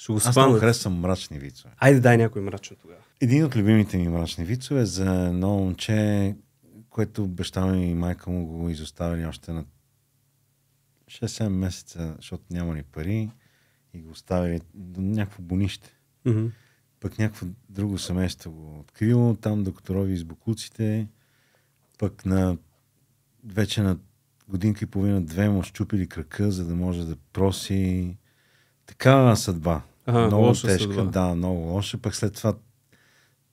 Ще го Аз много харесвам мрачни вицове. Айде дай някой мрачен тогава. Един от любимите ми мрачни вицове е за едно момче, което баща ми и майка му го изоставили още на 6-7 месеца, защото няма ни пари и го оставили до някакво бонище. Mm-hmm. Пък някакво друго семейство го открило, там докато рови из боклуците, пък вече на годинка и половина-две му щупили крака, за да може да проси. Такава съдба. Много тежка, съдба. Да, много лоша. Пък след това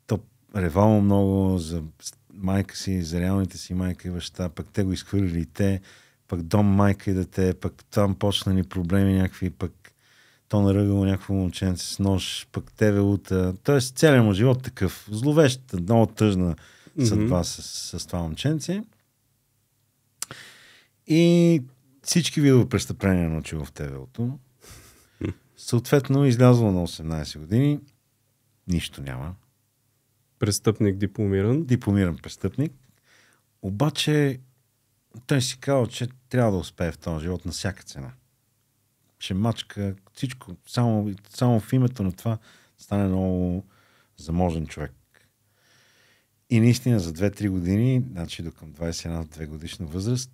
то ревало много за майка си, за реалните си майка и баща, пък те го изхвърлили и те, пък дом майка и дете, пък там почнали проблеми някакви, пък то наръгало някакво момченце с нож, пък те велута. Тоест целият му живот такъв зловещ, много тъжна съдба с това момченце. И всички видове престъпления научил в ТВ-то. Съответно, излязло на 18 години. Нищо няма. Престъпник дипломиран. Дипломиран престъпник. Обаче той си казал, че трябва да успее в този живот на всяка цена. Ще мачка всичко. Само в името на това стане много заможен човек. И наистина за 2-3 години, значи до към 21-2 годишна възраст,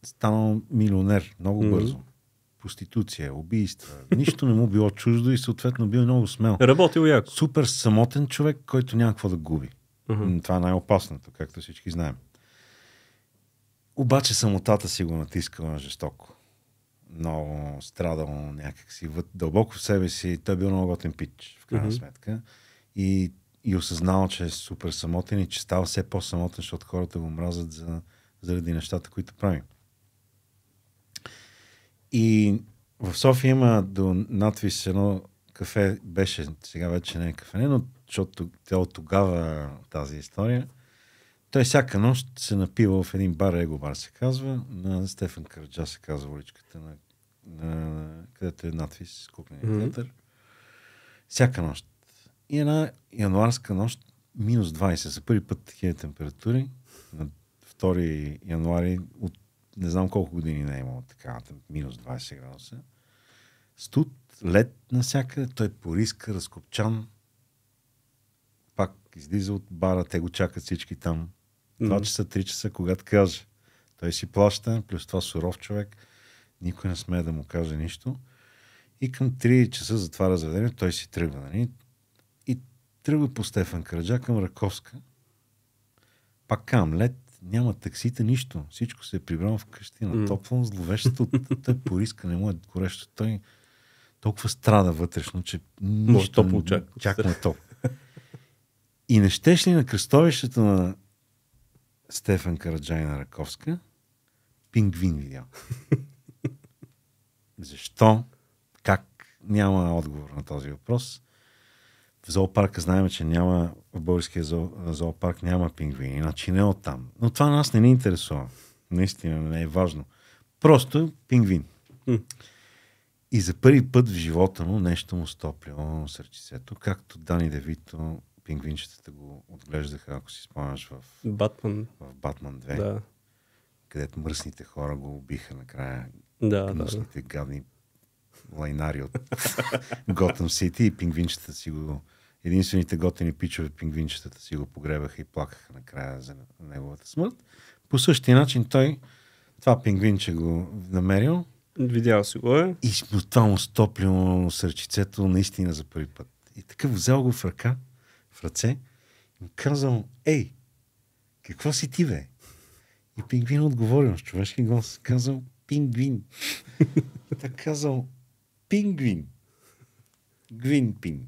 станал милионер много бързо. Проституция, убийства. Нищо не му било чуждо и съответно бил много смел. Работил яко. Супер самотен човек, който няма какво да губи. Това е най-опасното, както всички знаем. Обаче самотата си го натискала жестоко. Много страдал някакси. Дълбоко в себе си. Той бил много готин пич, в крайна сметка. И осъзнал, че е супер самотен и че става все по-самотен, защото хората го мразят заради нещата, които прави. И в София има до надвис едно кафе, беше, сега вече не е кафене, но защото тя от тогава тази история. Той всяка нощ се напива в един бар, Его бар се казва, на Стефан Караджа се казва уличката, където е надвис, кукления театър. Всяка нощ. И една януарска нощ, минус 20, за първи път такива температури, на 2 януари, от не знам колко години не е имало така, минус 20 градуса. Студ, лед насякъде, той пориска, разкопчан, пак излиза от бара, те го чакат всички там. 2 часа, 3 часа, когато каже. Той си плаща, плюс това суров човек, никой не смее да му каже нищо. И към 3 часа затваря заведение, той си тръгва. Нали? И тръгва по Стефан Караджа към Раковска. Пак към лед, няма таксита, нищо. Всичко се е прибрано вкъщи на топло, зловещото. Той пориска, не му е горещо. Той толкова страда вътрешно, че нищо чак на топ. И не щеш ли на кръстовището на Стефан Караджа и на Раковска пингвин видял? Защо? Как? Няма отговор на този въпрос. В зоопарка знаем, че няма, в българския зоопарк няма пингвини, значи не оттам. Но това нас не ни интересува. Наистина не е важно. Просто пингвин. И за първи път в живота му нещо му стопляло сърчицето, както Дани Девито, пингвинчетата го отглеждаха, ако си спомняш в Батман 2, да. Където мръсните хора го убиха накрая. Мръсните гадни лайнари от Готъм Сити и пингвинчетата си го... Единствените готини пичове пингвинчетата си го погребаха и плакаха накрая за неговата смърт. По същия начин той това пингвинче го намерил. Видял си го е. И това му стоплило сърчицето наистина за първи път. И такъв взел го в ръце и му казал: ей, какво си ти, бе? И пингвин отговорил с човешки глас. Казал: пингвин. И така казал: пингвин. Гвинпин.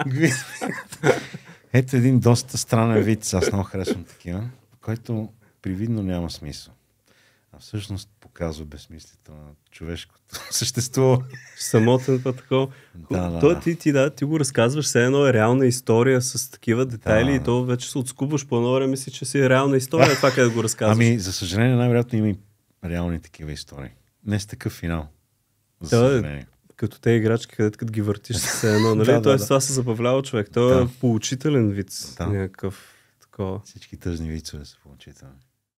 Гвин. Ето един доста странен вид. Аз много харесвам такива, който привидно няма смисъл. А всъщност показва безсмислието на човешкото същество. Самотен път такова. Ти го разказваш, все едно е реална история с такива детайли и то вече се отскубваш по едно време, мисли, че си е реална история това, къде го разказваш. Ами, за съжаление, най-вероятно има и реални такива истории. Не с такъв финал. За съжаление. Като те играчки, където като ги въртиш все едно, нали? Тоест това се забавлява човек. Той е поучителен вид. Някакъв такова. Всички тъжни вицове са поучителни.